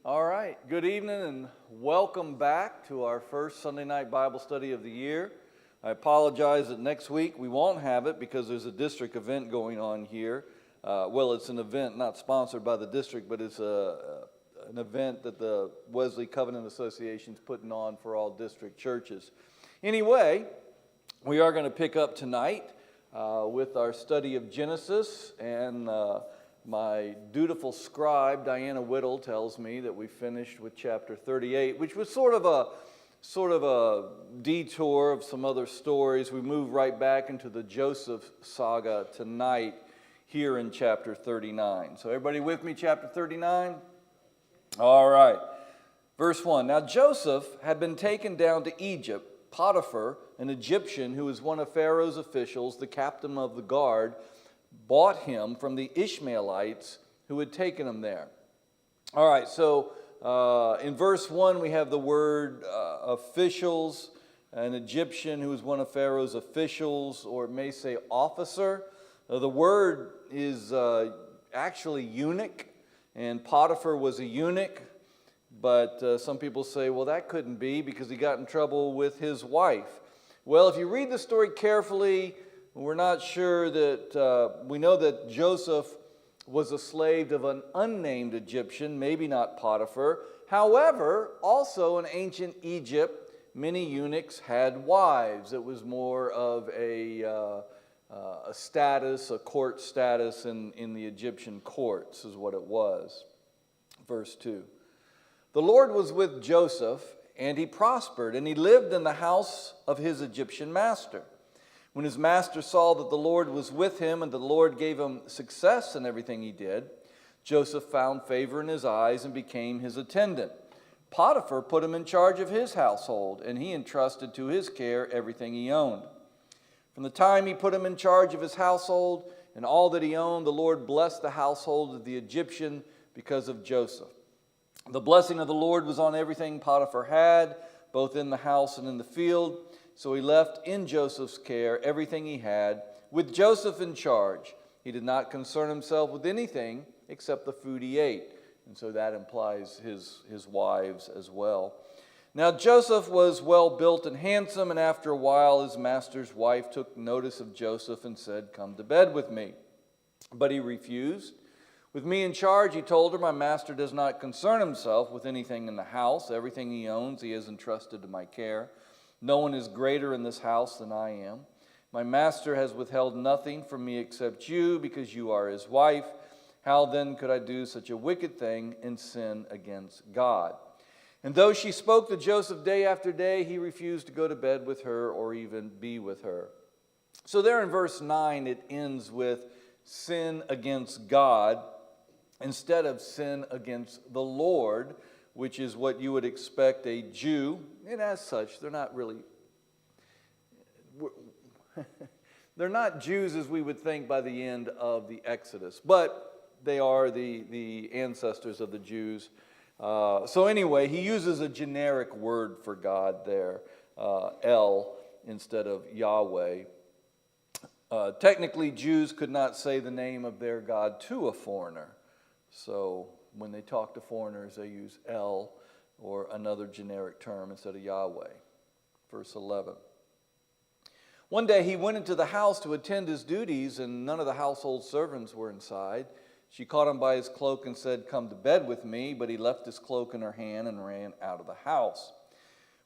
All right, good evening and welcome back to our first Sunday night Bible study of the year. I apologize that next week we won't have it because there's a district event going on here. It's an event not sponsored by the district, but it's an event that the Wesley Covenant Association is putting on for all district churches. Anyway, we are going to pick up tonight with our study of Genesis, and my dutiful scribe, Diana Whittle, tells me that we finished with chapter 38, which was sort of a detour of some other stories. We move right back into the Joseph saga tonight here in chapter 39. So everybody with me, chapter 39? All right. Verse 1. Now Joseph had been taken down to Egypt. Potiphar, an Egyptian who was one of Pharaoh's officials, the captain of the guard, bought him from the Ishmaelites who had taken him there. All right, so in verse 1 we have the word officials, an Egyptian who was one of Pharaoh's officials, or it may say officer. The word is actually eunuch, and Potiphar was a eunuch, but some people say, well, that couldn't be because he got in trouble with his wife. Well, if you read the story carefully, we're not sure that, we know that Joseph was a slave of an unnamed Egyptian, maybe not Potiphar. However, also in ancient Egypt, many eunuchs had wives. It was more of a status, a court status in the Egyptian courts is what it was. Verse 2. The Lord was with Joseph, and he prospered, and he lived in the house of his Egyptian master. When his master saw that the Lord was with him and the Lord gave him success in everything he did, Joseph found favor in his eyes and became his attendant. Potiphar put him in charge of his household, and he entrusted to his care everything he owned. From the time he put him in charge of his household and all that he owned, the Lord blessed the household of the Egyptian because of Joseph. The blessing of the Lord was on everything Potiphar had, both in the house and in the field. So he left in Joseph's care everything he had, with Joseph in charge. He did not concern himself with anything except the food he ate. And so that implies his wives as well. Now Joseph was well built and handsome, and after a while his master's wife took notice of Joseph and said, "Come to bed with me." But he refused. "With me in charge," he told her, "my master does not concern himself with anything in the house. Everything he owns he has entrusted to my care. No one is greater in this house than I am. My master has withheld nothing from me except you, because you are his wife. How then could I do such a wicked thing and sin against God?" And though she spoke to Joseph day after day, he refused to go to bed with her or even be with her. So there in verse 9, it ends with sin against God instead of sin against the Lord, which is what you would expect a Jew, and as such, they're not really, they're not Jews as we would think by the end of the Exodus, but they are the ancestors of the Jews. So anyway, he uses a generic word for God there, El, instead of Yahweh. Technically, Jews could not say the name of their God to a foreigner. So when they talk to foreigners, they use El or another generic term instead of Yahweh. Verse 11. One day he went into the house to attend his duties, and none of the household servants were inside. She caught him by his cloak and said, "Come to bed with me," but he left his cloak in her hand and ran out of the house.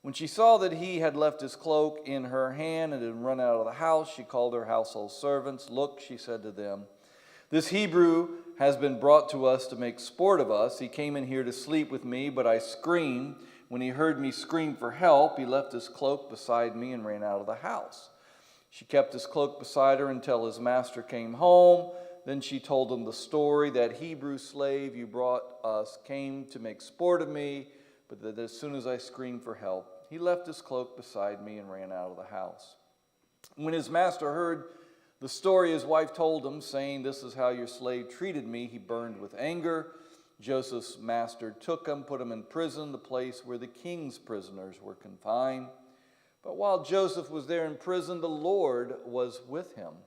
When she saw that he had left his cloak in her hand and had run out of the house, she called her household servants. "Look," she said to them, "this Hebrew has been brought to us to make sport of us. He came in here to sleep with me, but I screamed. When he heard me scream for help, he left his cloak beside me and ran out of the house." She kept his cloak beside her until his master came home. Then she told him the story. "That Hebrew slave you brought us came to make sport of me, but that as soon as I screamed for help, he left his cloak beside me and ran out of the house." When his master heard the story his wife told him, saying, "This is how your slave treated me," he burned with anger. Joseph's master took him, put him in prison, the place where the king's prisoners were confined. But while Joseph was there in prison, the Lord was with him.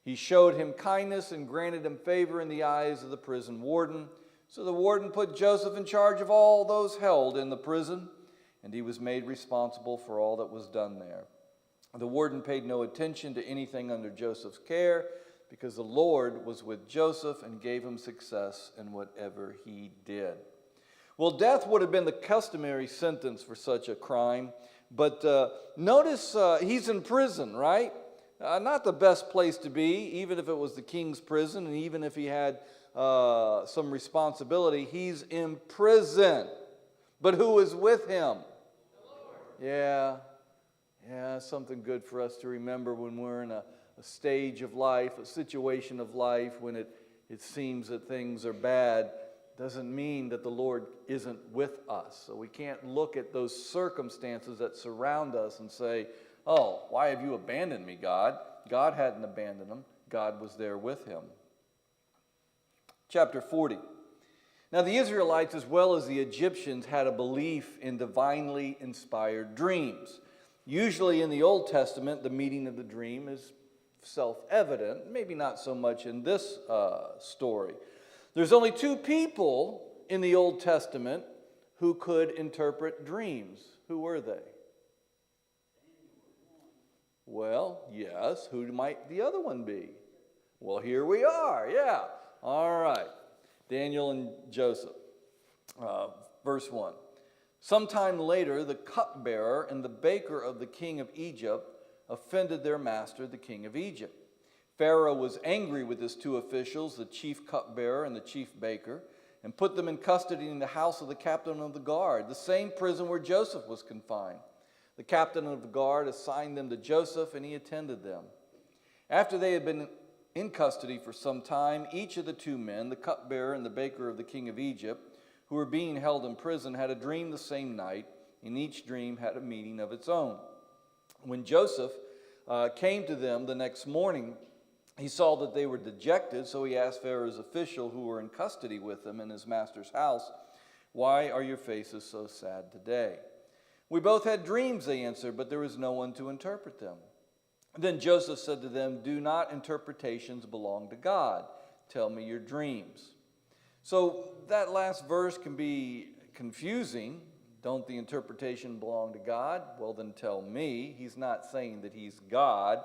He showed him kindness and granted him favor in the eyes of the prison warden. So the warden put Joseph in charge of all those held in the prison, and he was made responsible for all that was done there. The warden paid no attention to anything under Joseph's care, because the Lord was with Joseph and gave him success in whatever he did. Well, death would have been the customary sentence for such a crime, but notice he's in prison, right? Not the best place to be, even if it was the king's prison, and even if he had some responsibility. He's in prison. But who is with him? Yeah, something good for us to remember when we're in a stage of life, a situation of life, when it seems that things are bad. Doesn't mean that the Lord isn't with us. So we can't look at those circumstances that surround us and say, oh, why have you abandoned me, God? God hadn't abandoned him. God was there with him. Chapter 40. Now the Israelites, as well as the Egyptians, had a belief in divinely inspired dreams. Usually in the Old Testament, the meaning of the dream is self-evident. Maybe not so much in this story. There's only two people in the Old Testament who could interpret dreams. Who were they? Well, yes. Who might the other one be? Well, here we are. Yeah. All right. Daniel and Joseph. Verse 1. Sometime later, the cupbearer and the baker of the king of Egypt offended their master, the king of Egypt. Pharaoh was angry with his two officials, the chief cupbearer and the chief baker, and put them in custody in the house of the captain of the guard, the same prison where Joseph was confined. The captain of the guard assigned them to Joseph, and he attended them. After they had been in custody for some time, each of the two men, the cupbearer and the baker of the king of Egypt, who were being held in prison, had a dream the same night, and each dream had a meaning of its own. When Joseph came to them the next morning, he saw that they were dejected, so he asked Pharaoh's official who were in custody with him in his master's house, "Why are your faces so sad today?" "We both had dreams," they answered, "but there was no one to interpret them." Then Joseph said to them, "Do not interpretations belong to God? Tell me your dreams." So that last verse can be confusing. Don't the interpretation belong to God? Well, then tell me. He's not saying that he's God.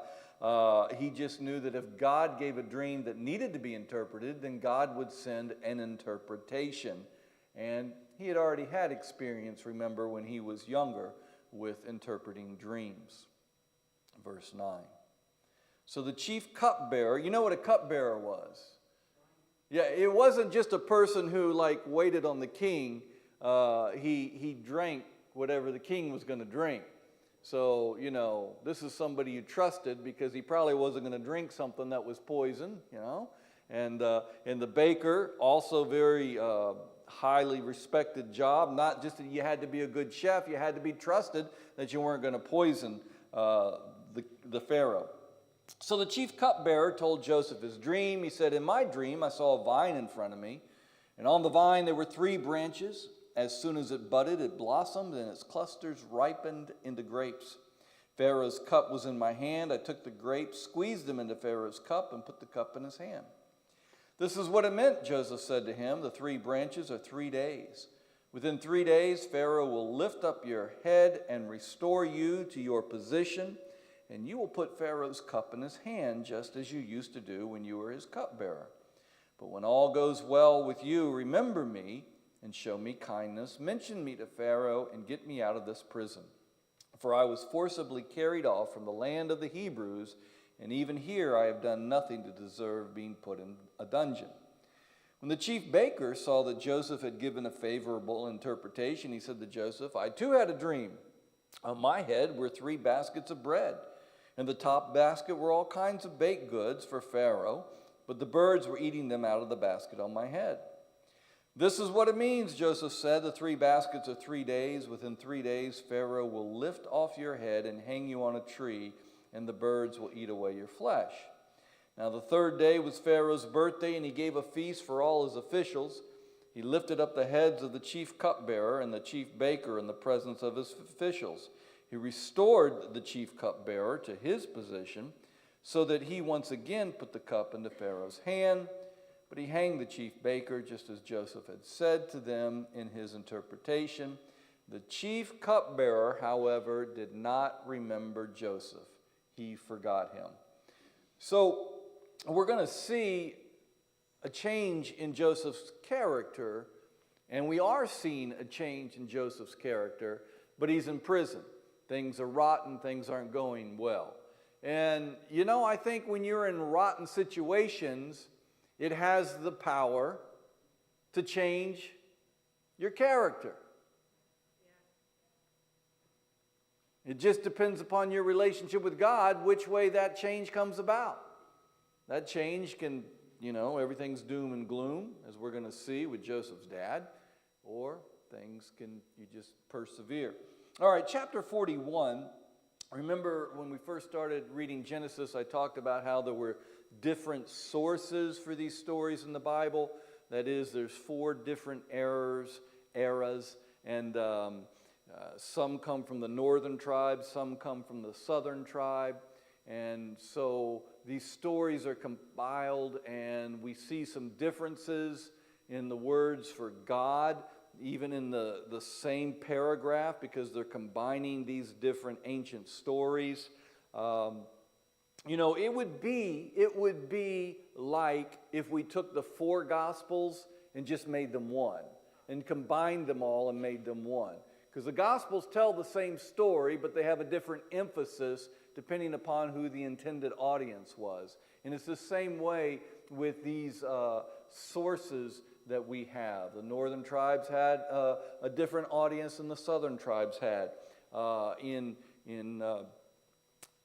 He just knew that if God gave a dream that needed to be interpreted, then God would send an interpretation. And he had already had experience, remember, when he was younger with interpreting dreams. Verse 9. So the chief cupbearer, you know what a cupbearer was? Yeah, it wasn't just a person who waited on the king. He drank whatever the king was going to drink. So, this is somebody you trusted because he probably wasn't going to drink something that was poison, And the baker, also very highly respected job. Not just that you had to be a good chef, you had to be trusted that you weren't going to poison the Pharaoh. So the chief cupbearer told Joseph his dream. He said, "In my dream I saw a vine in front of me, and on the vine there were 3 branches. As soon as it budded, it blossomed, and its clusters ripened into grapes. Pharaoh's cup was in my hand. I took the grapes, squeezed them into Pharaoh's cup, and put the cup in his hand." "This is what it meant," Joseph said to him. "The 3 branches are 3 days. Within 3 days, Pharaoh will lift up your head and restore you to your position, and you will put Pharaoh's cup in his hand, just as you used to do when you were his cupbearer. But when all goes well with you, remember me and show me kindness. Mention me to Pharaoh and get me out of this prison. For I was forcibly carried off from the land of the Hebrews, and even here I have done nothing to deserve being put in a dungeon." When the chief baker saw that Joseph had given a favorable interpretation, he said to Joseph, "I too had a dream. On my head were 3 baskets of bread. In the top basket were all kinds of baked goods for Pharaoh, but the birds were eating them out of the basket on my head." "This is what it means," Joseph said. "The 3 baskets are 3 days. Within 3 days, Pharaoh will lift off your head and hang you on a tree, and the birds will eat away your flesh." Now the 3rd day was Pharaoh's birthday, and he gave a feast for all his officials. He lifted up the heads of the chief cupbearer and the chief baker in the presence of his officials. He restored the chief cupbearer to his position, so that he once again put the cup into Pharaoh's hand. But he hanged the chief baker, just as Joseph had said to them in his interpretation. The chief cupbearer, however, did not remember Joseph. He forgot him. So we're going to see a change in Joseph's character, and we are seeing a change in Joseph's character, but he's in prison. Things are rotten, things aren't going well. And I think when you're in rotten situations, it has the power to change your character. It just depends upon your relationship with God, which way that change comes about. That change can, everything's doom and gloom, as we're going to see with Joseph's dad, or you just persevere. All right, chapter 41. Remember when we first started reading Genesis, I talked about how there were different sources for these stories in the Bible. That is, there's 4 different eras, and some come from the northern tribe, some come from the southern tribe. And so these stories are compiled, and we see some differences in the words for God, even in the same paragraph, because they're combining these different ancient stories. It would be like if we took the 4 Gospels and just made them one, and combined them all and made them one. Because the Gospels tell the same story, but they have a different emphasis depending upon who the intended audience was. And it's the same way with these sources that we have. The northern tribes had a different audience than the southern tribes had. In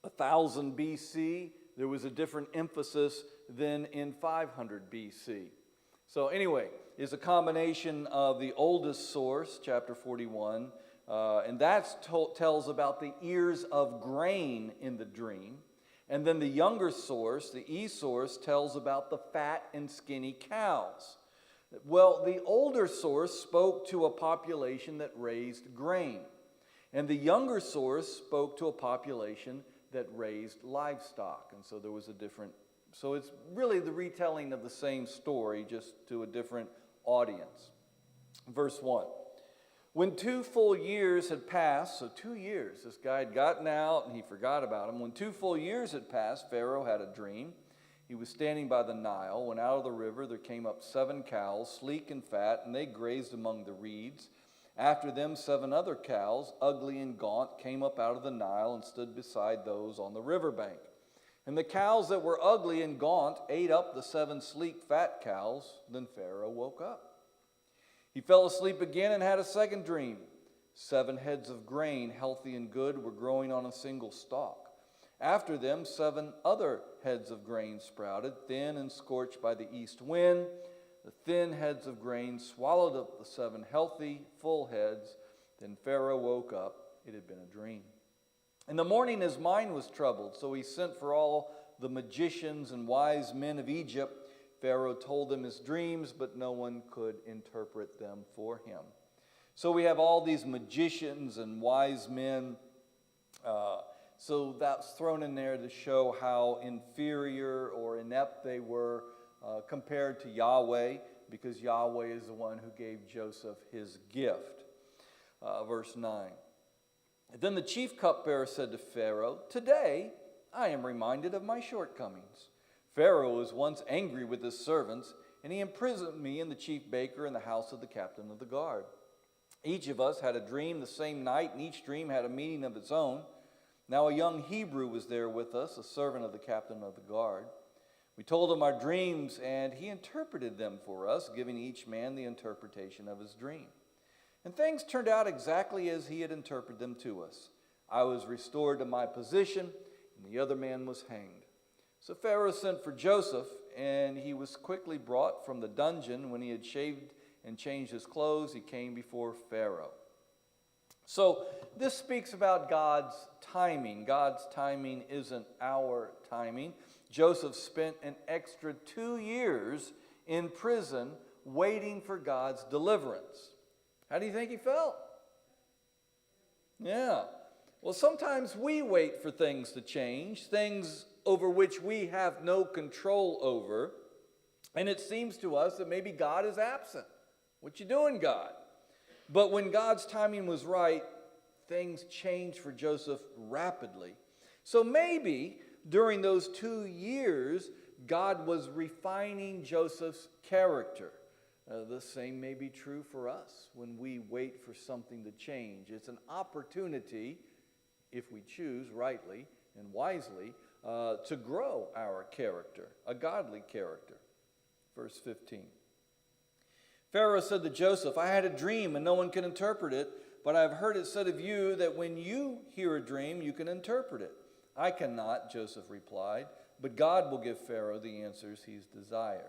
1000 BC, there was a different emphasis than in 500 BC. So anyway, it's a combination of the oldest source, chapter 41, and that tells about the ears of grain in the dream. And then the younger source, the E source, tells about the fat and skinny cows. Well, the older source spoke to a population that raised grain. And the younger source spoke to a population that raised livestock. And so there was a different, so it's really the retelling of the same story, just to a different audience. Verse 1. When 2 full years had passed, so 2 years, this guy had gotten out and he forgot about him. When 2 full years had passed, Pharaoh had a dream. He was standing by the Nile, when out of the river there came up 7 cows, sleek and fat, and they grazed among the reeds. After them 7 other cows, ugly and gaunt, came up out of the Nile and stood beside those on the riverbank. And the cows that were ugly and gaunt ate up the 7 sleek fat cows. Then Pharaoh woke up. He fell asleep again and had a second dream. 7 heads of grain, healthy and good, were growing on a single stalk. After them 7 other heads of grain sprouted, thin and scorched by the east wind. The thin heads of grain swallowed up the 7 healthy, full heads. Then Pharaoh woke up. It had been a dream. In the morning his mind was troubled, so he sent for all the magicians and wise men of Egypt. Pharaoh told them his dreams, but no one could interpret them for him. So we have all these magicians and wise men. So that's thrown in there to show how inferior or inept they were compared to Yahweh, because Yahweh is the one who gave Joseph his gift. Verse 9. Then the chief cupbearer said to Pharaoh, "Today I am reminded of my shortcomings. Pharaoh was once angry with his servants, and he imprisoned me and the chief baker in the house of the captain of the guard. Each of us had a dream the same night, and each dream had a meaning of its own. Now a young Hebrew was there with us, a servant of the captain of the guard. We told him our dreams, and he interpreted them for us, giving each man the interpretation of his dream. And things turned out exactly as he had interpreted them to us. I was restored to my position, and the other man was hanged. So Pharaoh sent for Joseph, and he was quickly brought from the dungeon. When he had shaved and changed his clothes, he came before Pharaoh." So this speaks about God's timing. God's timing isn't our timing. Joseph spent an extra 2 years in prison waiting for God's deliverance. How do you think he felt? Yeah. Well, sometimes we wait for things to change, things over which we have no control over. And it seems to us that maybe God is absent. What you doing, God? But when God's timing was right, things changed for Joseph rapidly. So maybe during those 2 years, God was refining Joseph's character. The same may be true for us when we wait for something to change. It's an opportunity, if we choose rightly and wisely, to grow our character, a godly character. Verse 15. Pharaoh said to Joseph, I had a dream and no one can interpret it, but I have heard it said of you that when you hear a dream, you can interpret it. I cannot, Joseph replied, but God will give Pharaoh the answers he desires.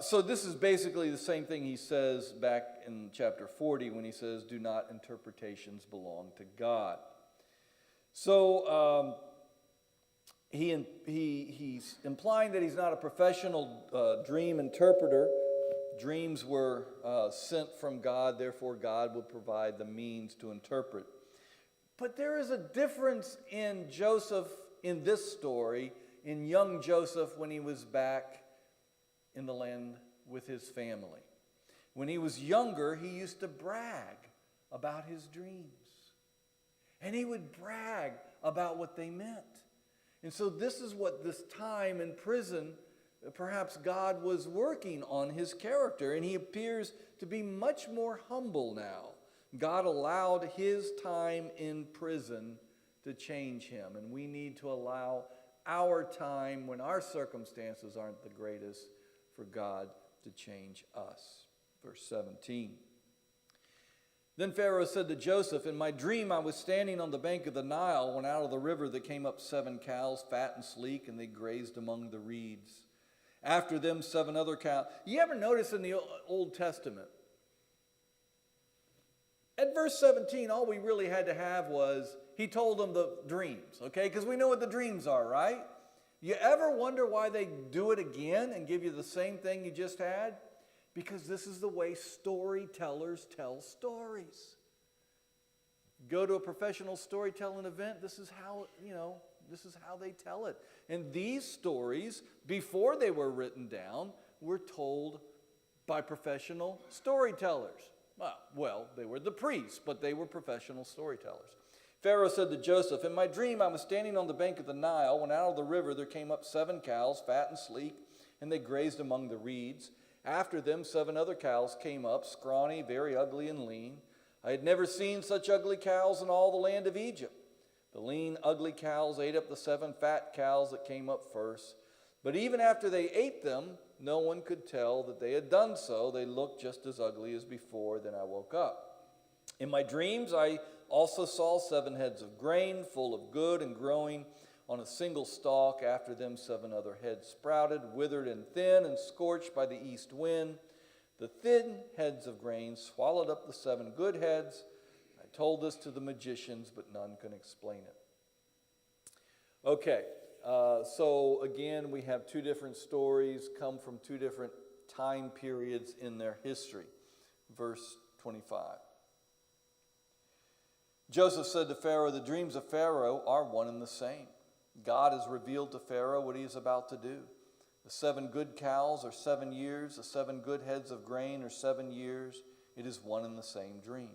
So this is basically the same thing he says back in chapter 40 when he says, do not interpretations belong to God. So he's implying that he's not a professional dream interpreter. Dreams were sent from God, therefore God would provide the means to interpret. But there is a difference in Joseph in this story, in young Joseph when he was back in the land with his family. When he was younger, he used to brag about his dreams. And he would brag about what they meant. And so this is what this time in prison, perhaps God was working on his character. And he appears to be much more humble now. God allowed his time in prison to change him. And we need to allow our time when our circumstances aren't the greatest for God to change us. Verse 17. Then Pharaoh said to Joseph, in my dream I was standing on the bank of the Nile when out of the river there came up 7 cows, fat and sleek, and they grazed among the reeds. After them 7 other cows. You ever notice in the Old Testament, at verse 17, all we really had to have was, he told them the dreams, okay? Because we know what the dreams are, right? You ever wonder why they do it again and give you the same thing you just had? Because this is the way storytellers tell stories. Go to a professional storytelling event, this is how they tell it. And these stories, before they were written down, were told by professional storytellers. Well, they were the priests, but they were professional storytellers. Pharaoh said to Joseph, in my dream I was standing on the bank of the Nile when out of the river there came up 7 cows, fat and sleek, and they grazed among the reeds. After them 7 other cows came up, scrawny, very ugly and lean. I had never seen such ugly cows in all the land of Egypt. The lean, ugly cows ate up the 7 fat cows that came up first. But even after they ate them, no one could tell that they had done so. They looked just as ugly as before. Then I woke up. In my dreams, I also saw 7 heads of grain, full of good and growing on a single stalk. After them 7 other heads sprouted, withered and thin, and scorched by the east wind. The thin heads of grain swallowed up the 7 good heads. I told this to the magicians, but none can explain it. Okay, so again, we have 2 different stories, come from 2 different time periods in their history. Verse 25. Joseph said to Pharaoh, the dreams of Pharaoh are one and the same. God has revealed to Pharaoh what he is about to do. The 7 good cows are 7 years. The 7 good heads of grain are 7 years. It is one and the same dream.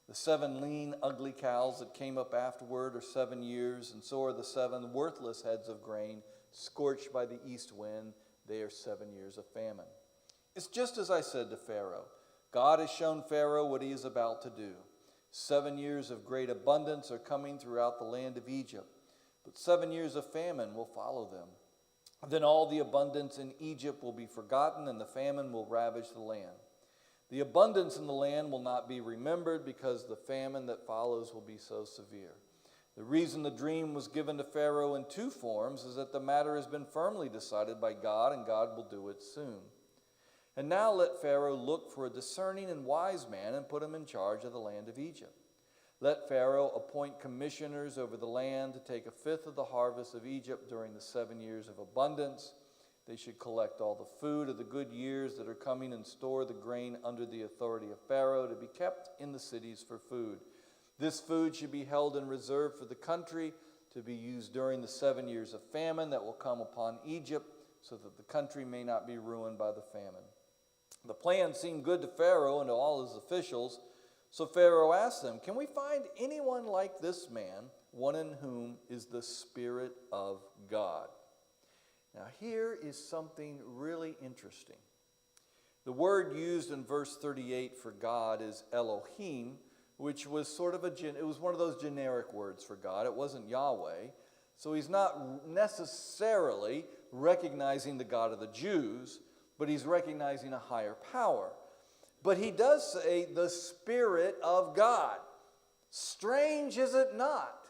The 7 lean, ugly cows that came up afterward are 7 years, and so are the 7 worthless heads of grain scorched by the east wind. They are 7 years of famine. It's just as I said to Pharaoh. God has shown Pharaoh what he is about to do. 7 years of great abundance are coming throughout the land of Egypt, but 7 years of famine will follow them. Then all the abundance in Egypt will be forgotten, and the famine will ravage the land. The abundance in the land will not be remembered, because the famine that follows will be so severe. The reason the dream was given to Pharaoh in 2 forms is that the matter has been firmly decided by God, and God will do it soon. And now let Pharaoh look for a discerning and wise man and put him in charge of the land of Egypt. Let Pharaoh appoint commissioners over the land to take 1/5 of the harvest of Egypt during the 7 years of abundance. They should collect all the food of the good years that are coming and store the grain under the authority of Pharaoh to be kept in the cities for food. This food should be held in reserve for the country to be used during the 7 years of famine that will come upon Egypt, so that the country may not be ruined by the famine. The plan seemed good to Pharaoh and to all his officials, so Pharaoh asked them, "Can we find anyone like this man, one in whom is the Spirit of God?" Now here is something really interesting. The word used in verse 38 for God is Elohim, which was sort of it was one of those generic words for God. It wasn't Yahweh. So he's not necessarily recognizing the God of the Jews, but he's recognizing a higher power. But he does say the Spirit of God. Strange, is it not,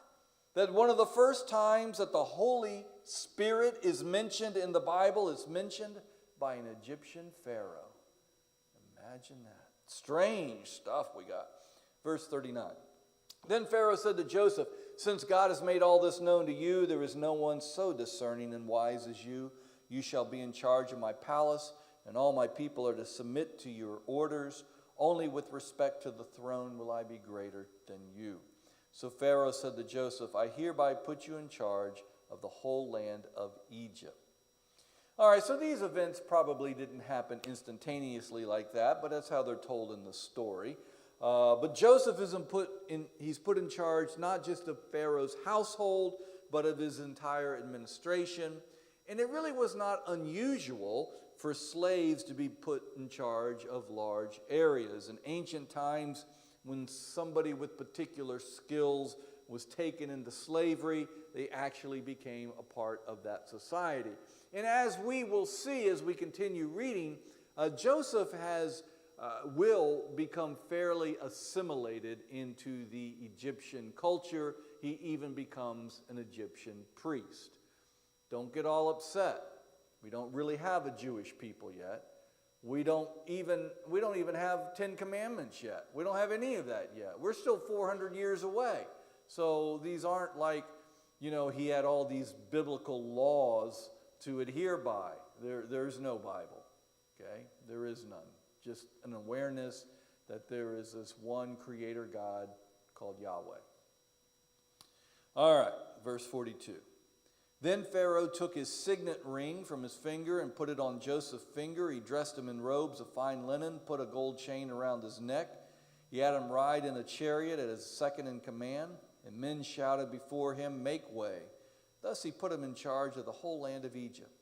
that one of the first times that the Holy Spirit is mentioned in the Bible is mentioned by an Egyptian pharaoh. Imagine that. Strange stuff we got. Verse 39. Then Pharaoh said to Joseph, "Since God has made all this known to you, there is no one so discerning and wise as you. You shall be in charge of my palace, and all my people are to submit to your orders. Only with respect to the throne will I be greater than you." So Pharaoh said to Joseph, "I hereby put you in charge of the whole land of Egypt." All right, so these events probably didn't happen instantaneously like that, but that's how they're told in the story. But Joseph he's put in charge not just of Pharaoh's household, but of his entire administration. And it really was not unusual for slaves to be put in charge of large areas. In ancient times, when somebody with particular skills was taken into slavery, they actually became a part of that society. And as we will see as we continue reading, Joseph will become fairly assimilated into the Egyptian culture. He even becomes an Egyptian priest. Don't get all upset. We don't really have a Jewish people yet. We don't even have 10 Commandments yet. We don't have any of that yet. We're still 400 years away. So these aren't like, he had all these biblical laws to adhere by. There's no Bible, okay? There is none. Just an awareness that there is this one creator God called Yahweh. All right, verse 42. Then Pharaoh took his signet ring from his finger and put it on Joseph's finger. He dressed him in robes of fine linen, put a gold chain around his neck. He had him ride in a chariot as second in command, and men shouted before him, "Make way." Thus he put him in charge of the whole land of Egypt.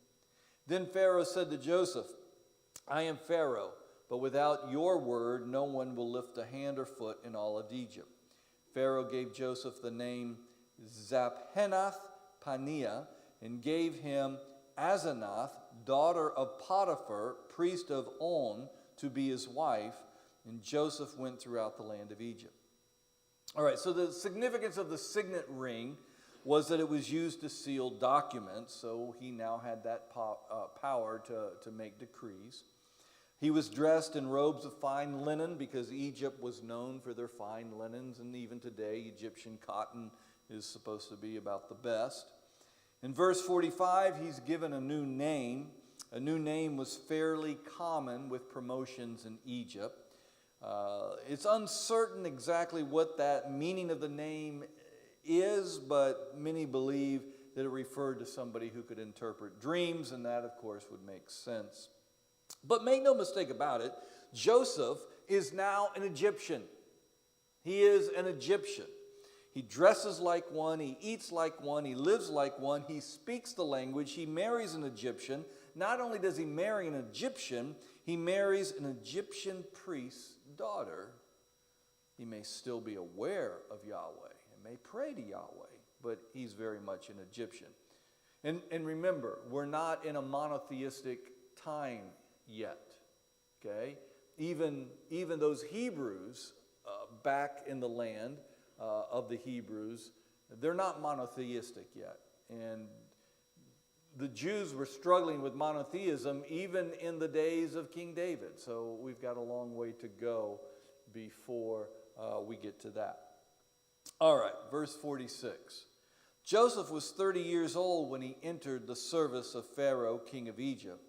Then Pharaoh said to Joseph, "I am Pharaoh, but without your word no one will lift a hand or foot in all of Egypt." Pharaoh gave Joseph the name Zaphenath-Paneah and gave him Asenath, daughter of Potiphar, priest of On, to be his wife, and Joseph went throughout the land of Egypt. All right, so the significance of the signet ring was that it was used to seal documents, so he now had that power to make decrees. He was dressed in robes of fine linen because Egypt was known for their fine linens, and even today Egyptian cotton is supposed to be about the best. In verse 45, he's given a new name. A new name was fairly common with promotions in Egypt. It's uncertain exactly what that meaning of the name is, but many believe that it referred to somebody who could interpret dreams, and that, of course, would make sense. But make no mistake about it, Joseph is now an Egyptian. He is an Egyptian. He dresses like one, he eats like one, he lives like one, he speaks the language, he marries an Egyptian. Not only does he marry an Egyptian, he marries an Egyptian priest's daughter. He may still be aware of Yahweh and may pray to Yahweh, but he's very much an Egyptian. And remember, we're not in a monotheistic time yet, okay? Even those Hebrews back in the land of the Hebrews, they're not monotheistic yet. And the Jews were struggling with monotheism even in the days of King David. So we've got a long way to go before we get to that. All right, verse 46. Joseph was 30 years old when he entered the service of Pharaoh, king of Egypt.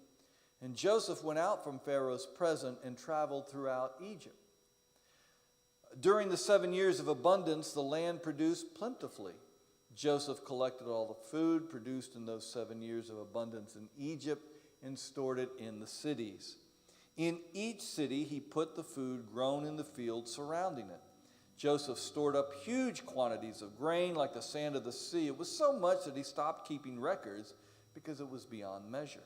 And Joseph went out from Pharaoh's presence and traveled throughout Egypt. During the 7 years of abundance, the land produced plentifully. Joseph collected all the food produced in those 7 years of abundance in Egypt and stored it in the cities. In each city he put the food grown in the field surrounding it. Joseph stored up huge quantities of grain like the sand of the sea. It was so much that he stopped keeping records because it was beyond measure.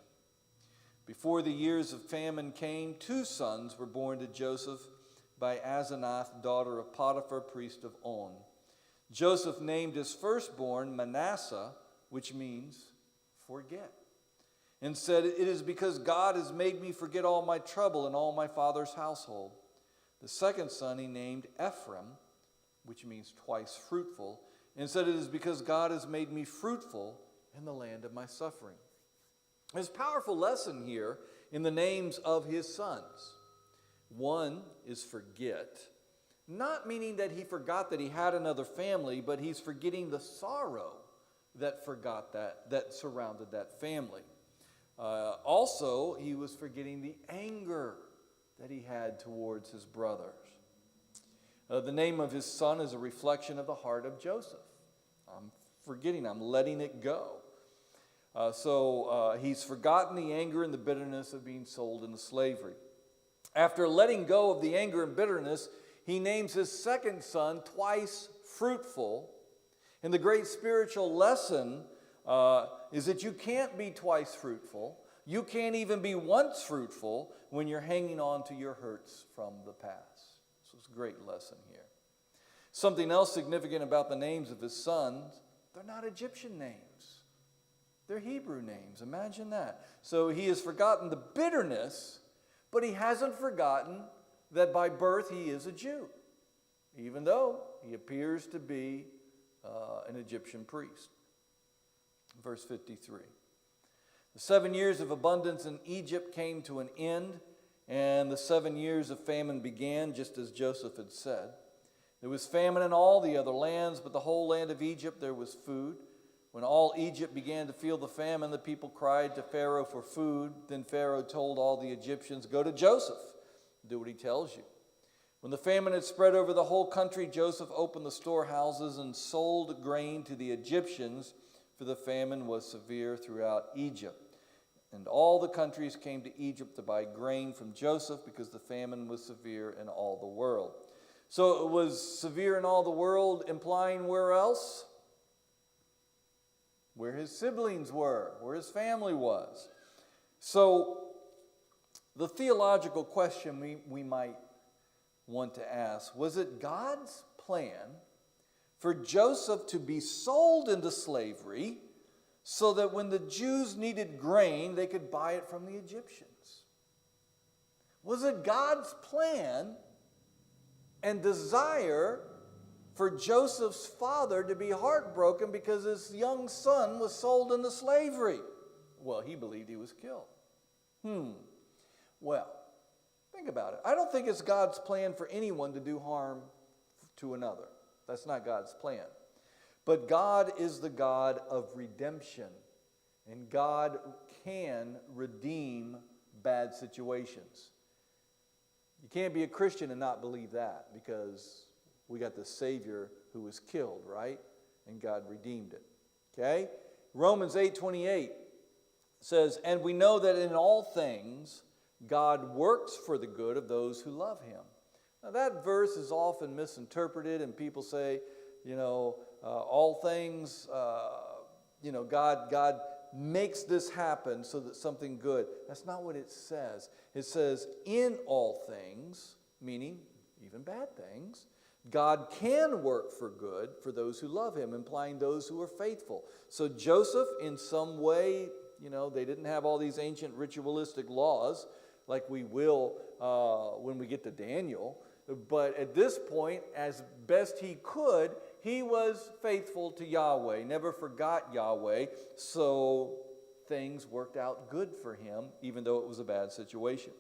Before the years of famine came, 2 sons were born to Joseph by Asenath, daughter of Potiphar, priest of On. Joseph named his firstborn Manasseh, which means forget, and said, "It is because God has made me forget all my trouble and all my father's household." The second son he named Ephraim, which means twice fruitful, and said, "It is because God has made me fruitful in the land of my suffering." There's a powerful lesson here in the names of his sons. One is forget, not meaning that he forgot that he had another family, but he's forgetting the sorrow that surrounded that family. Also, he was forgetting the anger that he had towards his brothers. The name of his son is a reflection of the heart of Joseph. I'm letting it go. So he's forgotten the anger and the bitterness of being sold into slavery. After letting go of the anger and bitterness, he names his second son twice fruitful. And the great spiritual lesson is that you can't be twice fruitful. You can't even be once fruitful when you're hanging on to your hurts from the past. So it's a great lesson here. Something else significant about the names of his sons, they're not Egyptian names. They're Hebrew names. Imagine that. So he has forgotten the bitterness, but he hasn't forgotten that by birth he is a Jew, even though he appears to be an Egyptian priest. Verse 53. The 7 years of abundance in Egypt came to an end, and the 7 years of famine began, just as Joseph had said. There was famine in all the other lands, but the whole land of Egypt there was food. When all Egypt began to feel the famine, the people cried to Pharaoh for food. Then Pharaoh told all the Egyptians, "Go to Joseph, do what he tells you." When the famine had spread over the whole country, Joseph opened the storehouses and sold grain to the Egyptians, for the famine was severe throughout Egypt. And all the countries came to Egypt to buy grain from Joseph because the famine was severe in all the world. So it was severe in all the world, implying where else? Where his siblings were, where his family was. So the theological question we might want to ask, was it God's plan for Joseph to be sold into slavery so that when the Jews needed grain, they could buy it from the Egyptians? Was it God's plan and desire for Joseph's father to be heartbroken because his young son was sold into slavery? Well, he believed he was killed. Well, think about it. I don't think it's God's plan for anyone to do harm to another. That's not God's plan. But God is the God of redemption, and God can redeem bad situations. You can't be a Christian and not believe that, because we got the Savior who was killed, right? And God redeemed it. Okay? Romans 8:28 says, "And we know that in all things God works for the good of those who love him." Now that verse is often misinterpreted, and people say, all things, God makes this happen so that something good. That's not what it says. It says, in all things, meaning even bad things, God can work for good for those who love him, implying those who are faithful. So Joseph, in some way, they didn't have all these ancient ritualistic laws like we will when we get to Daniel. But at this point, as best he could, he was faithful to Yahweh, never forgot Yahweh, so things worked out good for him, even though it was a bad situation.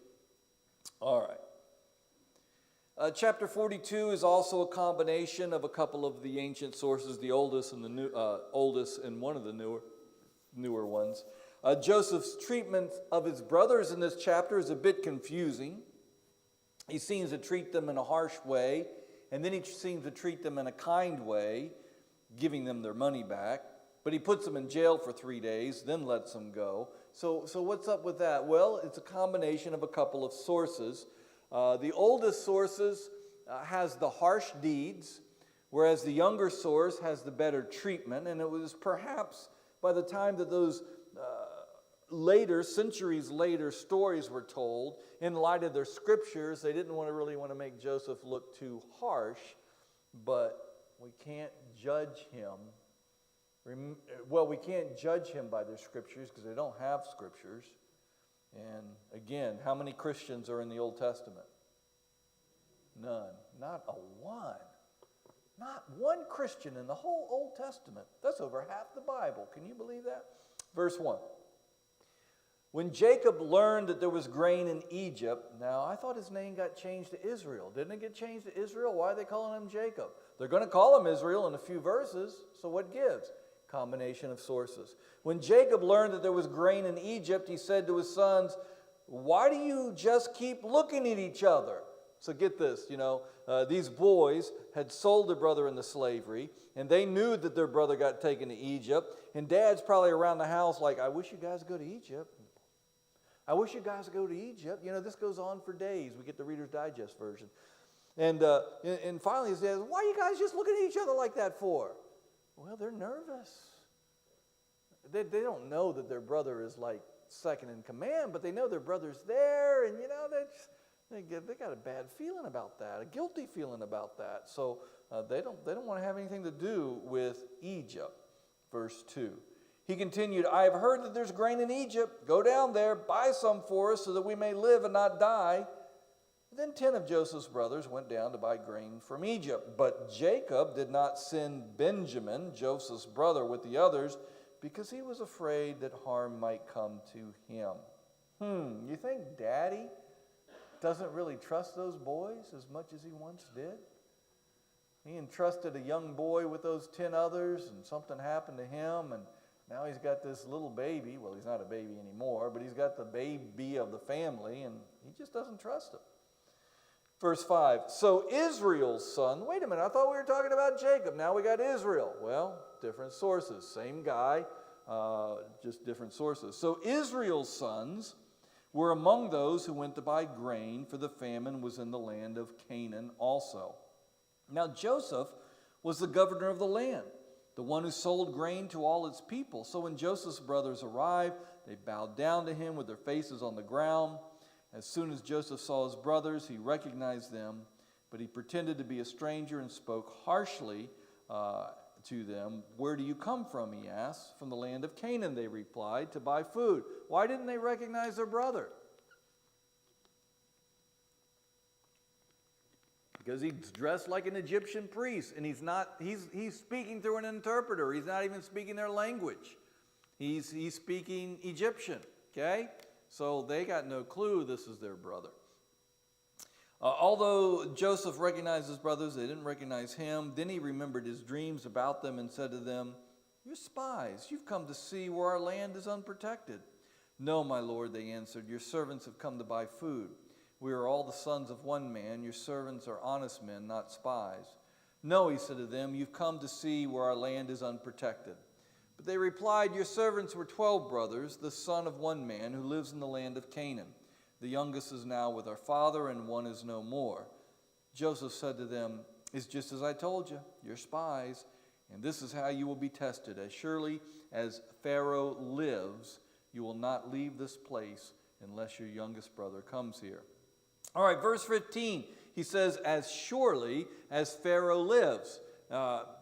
All right. Chapter 42 is also a combination of a couple of the ancient sources, the oldest and the oldest and one of the newer ones. Joseph's treatment of his brothers in this chapter is a bit confusing. He seems to treat them in a harsh way, and then he seems to treat them in a kind way, giving them their money back. But he puts them in jail for 3 days, then lets them go. So what's up with that? Well, it's a combination of a couple of sources. The oldest sources has the harsh deeds, whereas the younger source has the better treatment. And it was perhaps by the time that those centuries later, stories were told, in light of their scriptures, they didn't really want to make Joseph look too harsh, but we can't judge him. Well, we can't judge him by their scriptures because they don't have scriptures. And again, how many Christians are in the Old Testament? None. Not a one. Not one Christian in the whole Old Testament. That's over half the Bible. Can you believe that? Verse 1. When Jacob learned that there was grain in Egypt, now I thought his name got changed to Israel. Didn't it get changed to Israel? Why are they calling him Jacob? They're going to call him Israel in a few verses, so what gives? Combination of sources. When Jacob learned that there was grain in Egypt, he said to his sons, why do you just keep looking at each other? So get this, these boys had sold their brother into slavery, and they knew that their brother got taken to Egypt, and Dad's probably around the house like, I wish you guys would go to Egypt. I wish you guys would go to Egypt. This goes on for days. We get the Reader's Digest version. And finally he says, why are you guys just looking at each other like that for? Well, they're nervous. They don't know that their brother is like second in command, but they know their brother's there, and they got a bad feeling about that, a guilty feeling about that. So they don't want to have anything to do with Egypt. Verse 2. He continued, I have heard that there's grain in Egypt. Go down there, buy some for us so that we may live and not die. Then 10 of Joseph's brothers went down to buy grain from Egypt. But Jacob did not send Benjamin, Joseph's brother, with the others because he was afraid that harm might come to him. You think Daddy doesn't really trust those boys as much as he once did? He entrusted a young boy with those 10 others, and something happened to him, and now he's got this little baby. Well, he's not a baby anymore, but he's got the baby of the family, and he just doesn't trust him. Verse 5, so Israel's son, wait a minute, I thought we were talking about Jacob. Now we got Israel. Well, different sources. Same guy, just different sources. So Israel's sons were among those who went to buy grain, for the famine was in the land of Canaan also. Now Joseph was the governor of the land, the one who sold grain to all its people. So when Joseph's brothers arrived, they bowed down to him with their faces on the ground. As soon as Joseph saw his brothers, he recognized them, but he pretended to be a stranger and spoke harshly to them. Where do you come from, he asked. From the land of Canaan, they replied, to buy food. Why didn't they recognize their brother? Because he's dressed like an Egyptian priest, and he's speaking through an interpreter. He's not even speaking their language. He's speaking Egyptian, okay? So they got no clue this is their brother. Although Joseph recognized his brothers, they didn't recognize him. Then he remembered his dreams about them and said to them, you're spies. You've come to see where our land is unprotected. No, my lord, they answered. Your servants have come to buy food. We are all the sons of one man. Your servants are honest men, not spies. No, he said to them, you've come to see where our land is unprotected. But they replied, your servants were 12 brothers, the son of one man who lives in the land of Canaan. The youngest is now with our father, and one is no more. Joseph said to them, it's just as I told you, you're spies, and this is how you will be tested. As surely as Pharaoh lives, you will not leave this place unless your youngest brother comes here. All right, verse 15, he says, as surely as Pharaoh lives.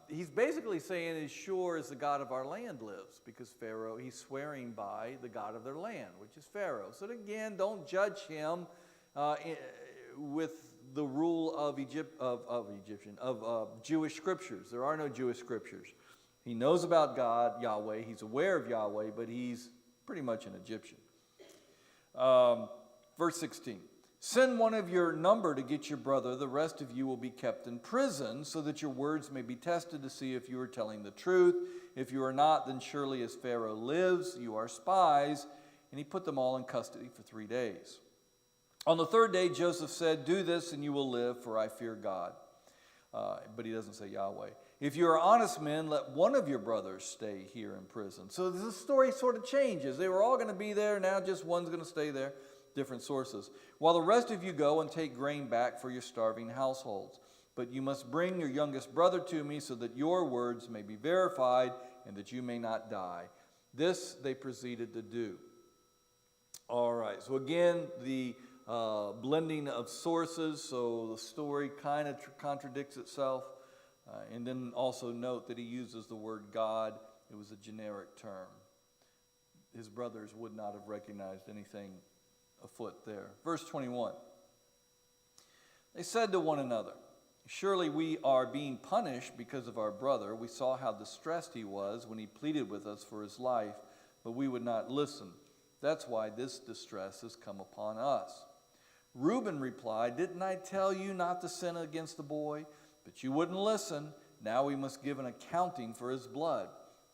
He's basically saying as sure as the God of our land lives, because Pharaoh, he's swearing by the God of their land, which is Pharaoh. So again, don't judge him with the rule of Jewish scriptures. There are no Jewish scriptures. He knows about God, Yahweh. He's aware of Yahweh, but he's pretty much an Egyptian. Verse 16. Send one of your number to get your brother. The rest of you will be kept in prison, so that your words may be tested to see if you are telling the truth. If you are not, then surely as Pharaoh lives, you are spies. And he put them all in custody for 3 days. On the third day, Joseph said, do this and you will live, for I fear God. But he doesn't say Yahweh. If you are honest men, let one of your brothers stay here in prison. So this story sort of changes. They were all going to be there. Now just one's going to stay there. Different sources. While the rest of you go and take grain back for your starving households. But you must bring your youngest brother to me so that your words may be verified and that you may not die. This they proceeded to do. All right. So again, the blending of sources. So the story kind of contradicts itself. And then also note that he uses the word God. It was a generic term. His brothers would not have recognized anything afoot there. Verse 21. They said to one another, surely we are being punished because of our brother. We saw how distressed he was when he pleaded with us for his life, but we would not listen. That's why this distress has come upon us. Reuben replied, didn't I tell you not to sin against the boy? But you wouldn't listen. Now we must give an accounting for his blood.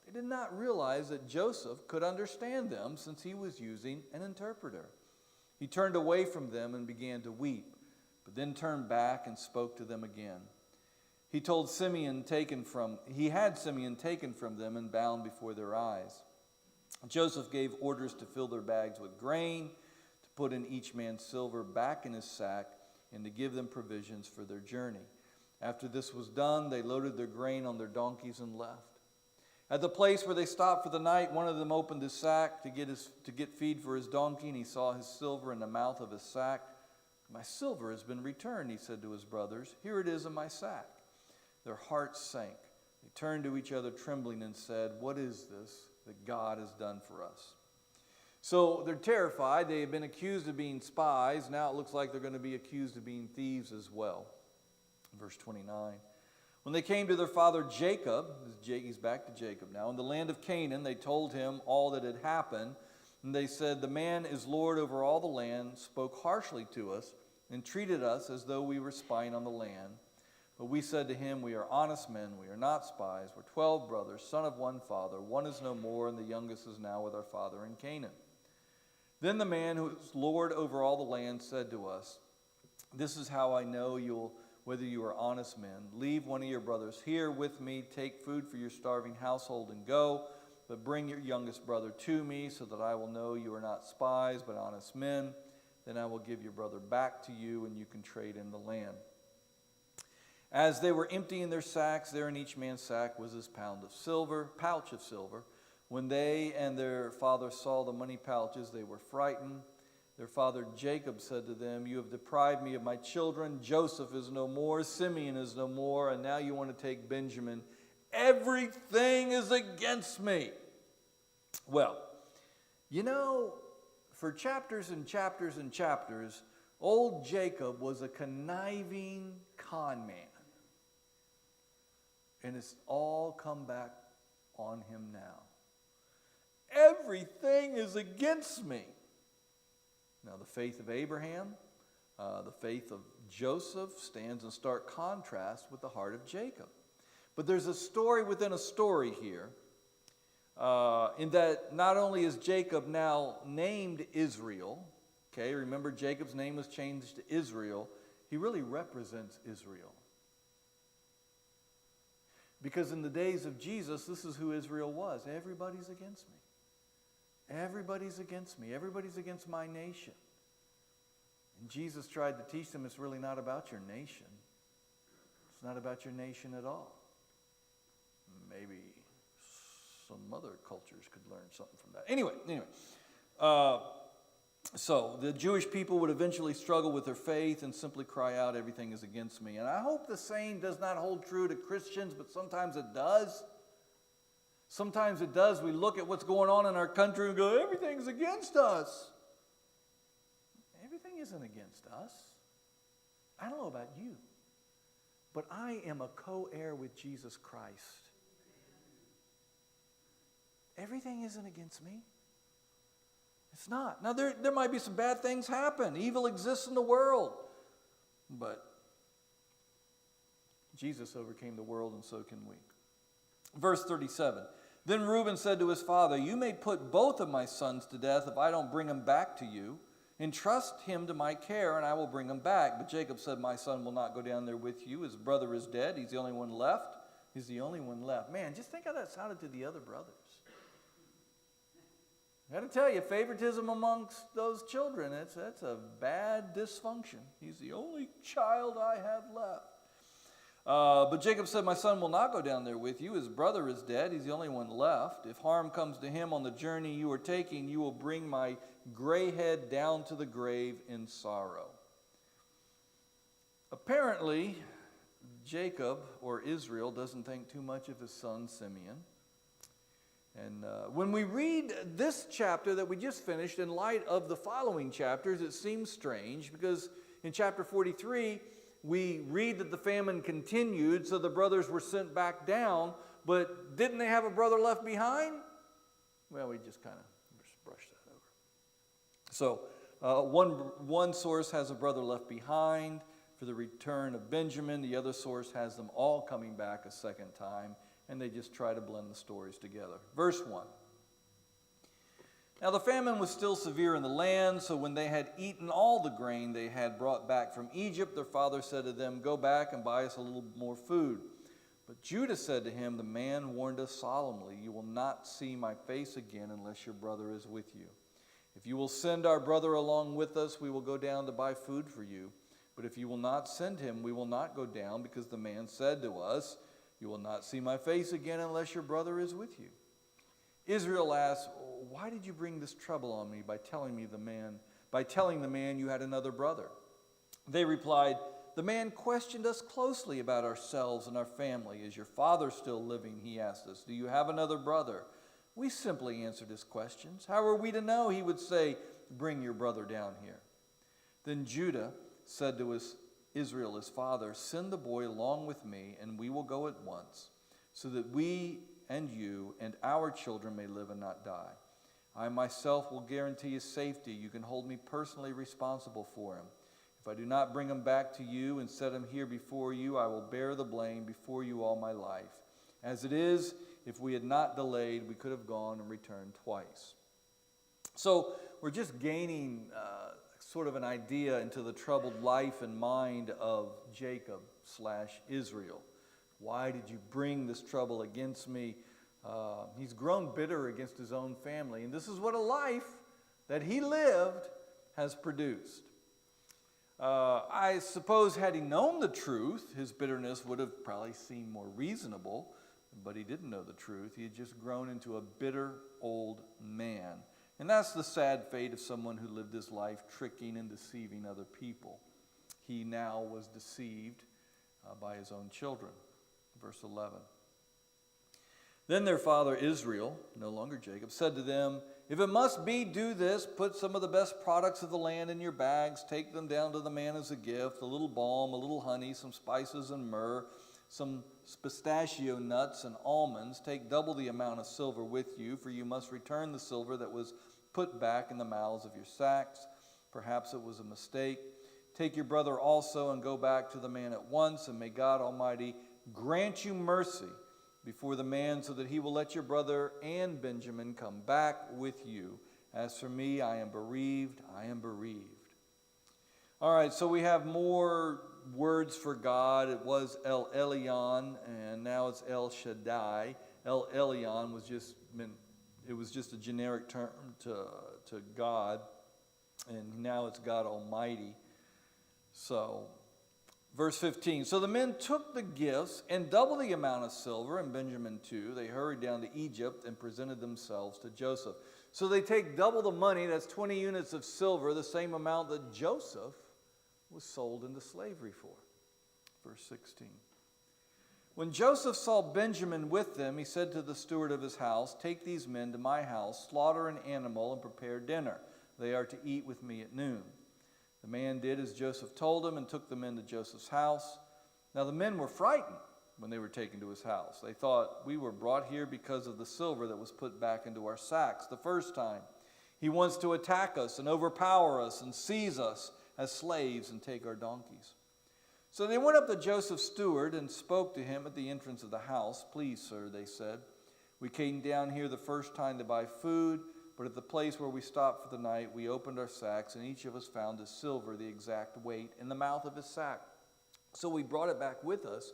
They did not realize that Joseph could understand them since he was using an interpreter. He turned away from them and began to weep, but then turned back and spoke to them again. He had Simeon taken from them and bound before their eyes. Joseph gave orders to fill their bags with grain, to put in each man's silver back in his sack, and to give them provisions for their journey. After this was done, they loaded their grain on their donkeys and left. At the place where they stopped for the night, one of them opened his sack to get feed for his donkey, and he saw his silver in the mouth of his sack. My silver has been returned, he said to his brothers. Here it is in my sack. Their hearts sank. They turned to each other trembling and said, what is this that God has done for us? So they're terrified. They have been accused of being spies. Now it looks like they're going to be accused of being thieves as well. Verse 29. When they came to their father Jacob, he's back to Jacob now, in the land of Canaan, they told him all that had happened. And they said, the man is Lord over all the land, spoke harshly to us, and treated us as though we were spying on the land. But we said to him, we are honest men, we are not spies. We're 12 brothers, son of one father. One is no more, and the youngest is now with our father in Canaan. Then the man who is Lord over all the land said to us, this is how I know whether you are honest men. Leave one of your brothers here with me, take food for your starving household and go, but bring your youngest brother to me so that I will know you are not spies but honest men. Then I will give your brother back to you and you can trade in the land. As they were emptying their sacks, there in each man's sack was his pouch of silver. When they and their father saw the money pouches, they were frightened. Their father Jacob said to them, you have deprived me of my children. Joseph is no more, Simeon is no more, and now you want to take Benjamin. Everything is against me. Well, for chapters and chapters and chapters, old Jacob was a conniving con man. And it's all come back on him now. Everything is against me. Now, the faith of Abraham, the faith of Joseph stands in stark contrast with the heart of Jacob. But there's a story within a story here, in that not only is Jacob now named Israel, okay, remember Jacob's name was changed to Israel, he really represents Israel. Because in the days of Jesus, this is who Israel was. Everybody's against me. Everybody's against me. Everybody's against my nation. And Jesus tried to teach them it's really not about your nation. It's not about your nation at all. Maybe some other cultures could learn something from that. Anyway. So the Jewish people would eventually struggle with their faith and simply cry out, everything is against me. And I hope the saying does not hold true to Christians, but sometimes it does. Sometimes it does. We look at what's going on in our country and go, everything's against us. Everything isn't against us. I don't know about you, but I am a co-heir with Jesus Christ. Everything isn't against me. It's not. Now, there might be some bad things happen. Evil exists in the world. But Jesus overcame the world, and so can we. Verse 37. Then Reuben said to his father, you may put both of my sons to death if I don't bring them back to you. Entrust him to my care, and I will bring him back. But Jacob said, my son will not go down there with you. His brother is dead. He's the only one left. He's the only one left. Man, just think how that sounded to the other brothers. I got to tell you, favoritism amongst those children, that's a bad dysfunction. He's the only child I have left. But Jacob said, my son will not go down there with you. His brother is dead. He's the only one left. If harm comes to him on the journey you are taking, you will bring my gray head down to the grave in sorrow. Apparently, Jacob, or Israel, doesn't think too much of his son Simeon. And when we read this chapter that we just finished in light of the following chapters, it seems strange because in chapter 43, we read that the famine continued, so the brothers were sent back down, but didn't they have a brother left behind? Well, we just kind of brushed that over. So one source has a brother left behind for the return of Benjamin. The other source has them all coming back a second time, and they just try to blend the stories together. Verse 1. Now the famine was still severe in the land, so when they had eaten all the grain they had brought back from Egypt, their father said to them, go back and buy us a little more food. But Judah said to him, the man warned us solemnly, you will not see my face again unless your brother is with you. If you will send our brother along with us, we will go down to buy food for you. But if you will not send him, we will not go down, because the man said to us, you will not see my face again unless your brother is with you. Israel asked, why did you bring this trouble on me by telling the man you had another brother? They replied, the man questioned us closely about ourselves and our family. Is your father still living? He asked us. Do you have another brother? We simply answered his questions. How are we to know? He would say, bring your brother down here. Then Judah said to Israel, his father, send the boy along with me, and we will go at once, so that we and you and our children may live and not die. I myself will guarantee his safety. You can hold me personally responsible for him. If I do not bring him back to you and set him here before you, I will bear the blame before you all my life. As it is, if we had not delayed, we could have gone and returned twice. So we're just gaining sort of an idea into the troubled life and mind of Jacob/Israel. Why did you bring this trouble against me? He's grown bitter against his own family. And this is what a life that he lived has produced. I suppose had he known the truth, his bitterness would have probably seemed more reasonable. But he didn't know the truth. He had just grown into a bitter old man. And that's the sad fate of someone who lived his life tricking and deceiving other people. He now was deceived by his own children. Verse 11. Then their father Israel, no longer Jacob, said to them, if it must be, do this. Put some of the best products of the land in your bags. Take them down to the man as a gift, a little balm, a little honey, some spices and myrrh, some pistachio nuts and almonds. Take double the amount of silver with you, for you must return the silver that was put back in the mouths of your sacks. Perhaps it was a mistake. Take your brother also and go back to the man at once, and may God Almighty grant you mercy before the man, so that he will let your brother and Benjamin come back with you. As for me, I am bereaved, I am bereaved. All right, so we have more words for God. It was El Elyon, and now it's El Shaddai. El Elyon was just a generic term to God, and now it's God Almighty. So, verse 15, so the men took the gifts and double the amount of silver, and Benjamin too. They hurried down to Egypt and presented themselves to Joseph. So they take double the money, that's 20 units of silver, the same amount that Joseph was sold into slavery for. Verse 16. When Joseph saw Benjamin with them, he said to the steward of his house, take these men to my house, slaughter an animal, and prepare dinner. They are to eat with me at noon. The man did as Joseph told him and took them into Joseph's house. Now the men were frightened when they were taken to his house. They thought, we were brought here because of the silver that was put back into our sacks the first time. He wants to attack us and overpower us and seize us as slaves and take our donkeys. So they went up to Joseph's steward and spoke to him at the entrance of the house. Please, sir, they said, we came down here the first time to buy food, but at the place where we stopped for the night, we opened our sacks, and each of us found the silver, the exact weight, in the mouth of his sack. So we brought it back with us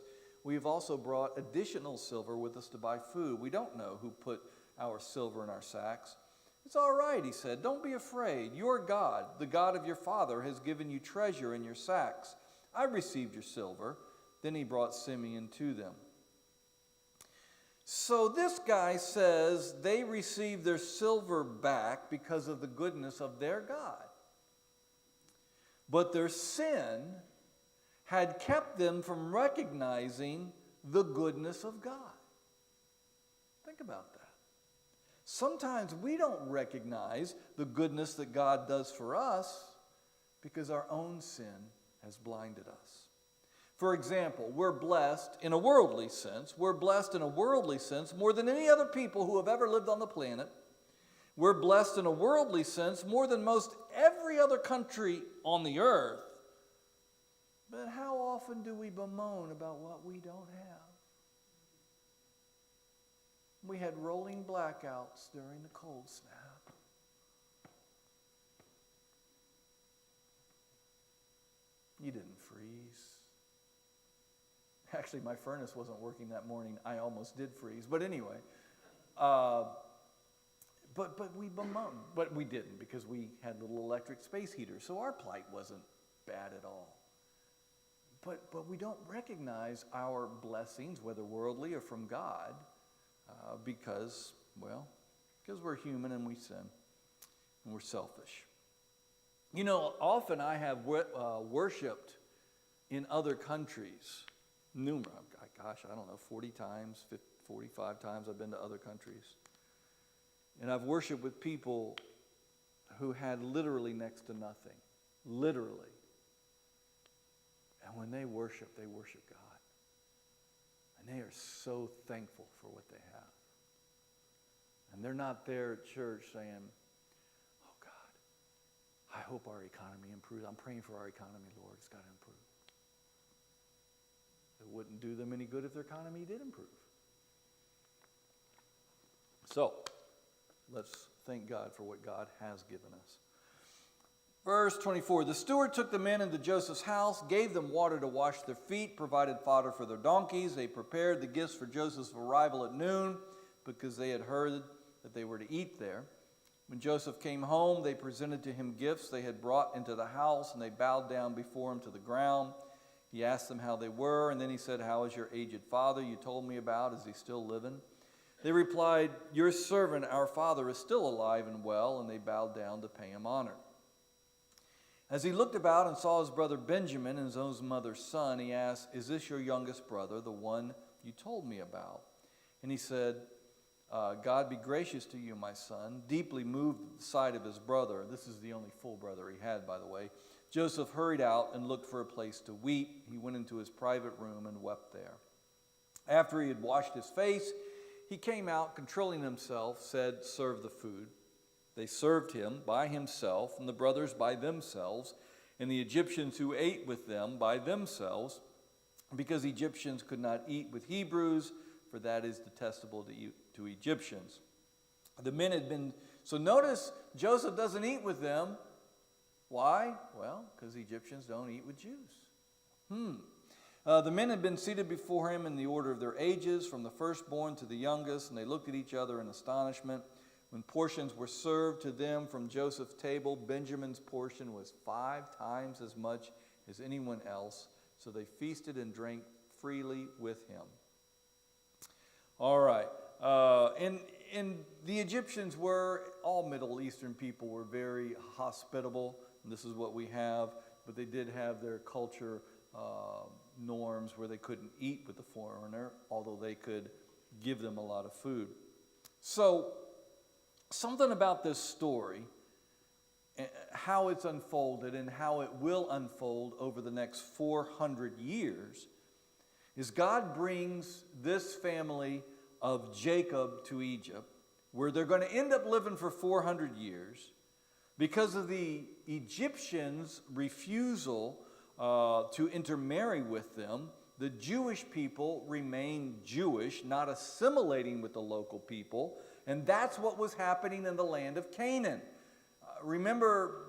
We have also brought additional silver with us to buy food. We don't know who put our silver in our sacks." "It's all right," he said. "Don't be afraid. Your God, the God of your father, has given you treasure in your sacks. I received your silver." Then he brought Simeon to them. So this guy says they received their silver back because of the goodness of their God. But their sin had kept them from recognizing the goodness of God. Think about that. Sometimes we don't recognize the goodness that God does for us because our own sin has blinded us. For example, we're blessed in a worldly sense. We're blessed in a worldly sense more than any other people who have ever lived on the planet. We're blessed in a worldly sense more than most every other country on the earth. But how often do we bemoan about what we don't have? We had rolling blackouts during the cold snap. You didn't freeze. Actually, my furnace wasn't working that morning. I almost did freeze. But anyway, but we bemoan. But we didn't because we had little electric space heaters. So our plight wasn't bad at all. But we don't recognize our blessings, whether worldly or from God, because we're human and we sin and we're selfish. You know, often I have worshiped in other countries. I don't know, 40 times, 45 times I've been to other countries. And I've worshiped with people who had literally next to nothing. Literally. And when they worship God. And they are so thankful for what they have. And they're not there at church saying, "Oh God, I hope our economy improves. I'm praying for our economy, Lord. It's got to improve." It wouldn't do them any good if their economy did improve. So, let's thank God for what God has given us. Verse 24, "The steward took the men into Joseph's house, gave them water to wash their feet, provided fodder for their donkeys. They prepared the gifts for Joseph's arrival at noon because they had heard that they were to eat there. When Joseph came home, they presented to him gifts they had brought into the house, and they bowed down before him to the ground. He asked them how they were, and then he said, 'How is your aged father you told me about? Is he still living?' They replied, 'Your servant, our father, is still alive and well,' and they bowed down to pay him honor. As he looked about and saw his brother Benjamin and his own mother's son, he asked, 'Is this your youngest brother, the one you told me about?' And he said, 'God be gracious to you, my son.' Deeply moved at the sight of his brother, this is the only full brother he had, by the way, Joseph hurried out and looked for a place to weep. He went into his private room and wept there. After he had washed his face, he came out, controlling himself, said, 'Serve the food.' They served him by himself, and the brothers by themselves, and the Egyptians who ate with them by themselves, because Egyptians could not eat with Hebrews, for that is detestable to Egyptians. The men had been, so notice Joseph doesn't eat with them. Why? Well, because Egyptians don't eat with Jews. The men had been seated before him in the order of their ages, from the firstborn to the youngest, and they looked at each other in astonishment. When portions were served to them from Joseph's table, Benjamin's portion was 5 times as much as anyone else, so they feasted and drank freely with him. All right. And the Egyptians were, all Middle Eastern people were very hospitable. And this is what we have, but they did have their culture norms where they couldn't eat with the foreigner, although they could give them a lot of food. So, something about this story, how it's unfolded and how it will unfold over the next 400 years, is God brings this family of Jacob to Egypt, where they're going to end up living for 400 years. Because of the Egyptians' refusal to intermarry with them, the Jewish people remained Jewish, not assimilating with the local people. And that's what was happening in the land of Canaan. Remember,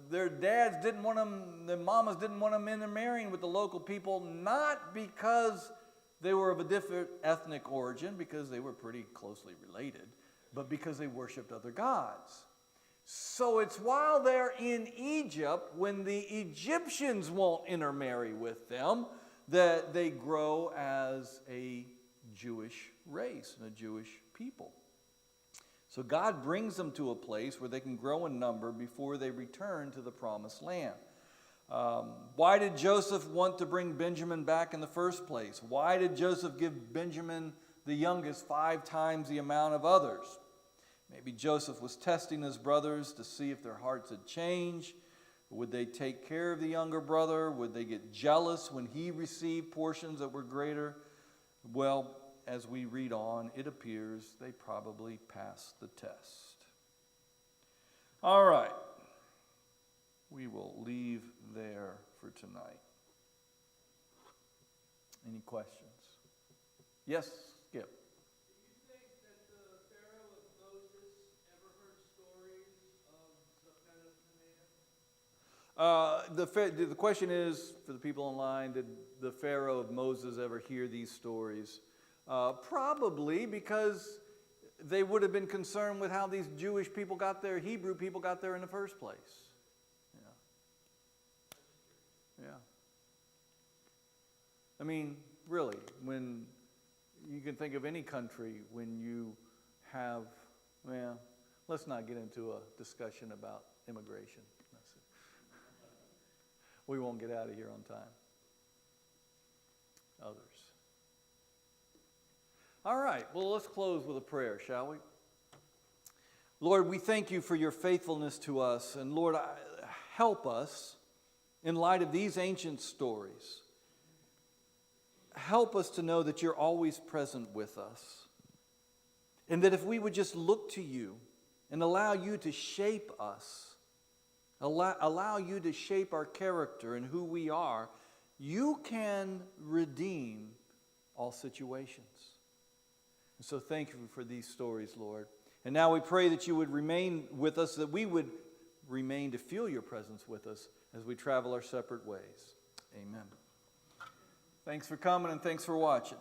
their dads didn't want them, their mamas didn't want them intermarrying with the local people, not because They were of a different ethnic origin because they were pretty closely related, but because they worshiped other gods. So it's while they're in Egypt, when the Egyptians won't intermarry with them, that they grow as a Jewish race and a Jewish people. So God brings them to a place where they can grow in number before they return to the promised land. Why did Joseph want to bring Benjamin back in the first place? Why did Joseph give Benjamin, the youngest, 5 times the amount of others? Maybe Joseph was testing his brothers to see if their hearts had changed. Would they take care of the younger brother? Would they get jealous when he received portions that were greater? Well, as we read on, it appears they probably passed the test. All right. We will leave there for tonight. Any questions? Yes, Skip. Do you think that the Pharaoh of Moses ever heard stories of Zephaneah? The question is, for the people online, did the Pharaoh of Moses ever hear these stories? Probably, because they would have been concerned with how these Jewish people got there, Hebrew people got there in the first place. Yeah. I mean, really, when you can think of any country when you have, well, let's not get into a discussion about immigration. We won't get out of here on time. Others. All right, well, let's close with a prayer, shall we? Lord, we thank you for your faithfulness to us. And Lord, help us in light of these ancient stories. Help us to know that you're always present with us. And that if we would just look to you and allow you to shape us, allow you to shape our character and who we are, you can redeem all situations. And so thank you for these stories, Lord. And now we pray that you would remain with us, that we would remain to feel your presence with us as we travel our separate ways. Amen. Thanks for coming and thanks for watching.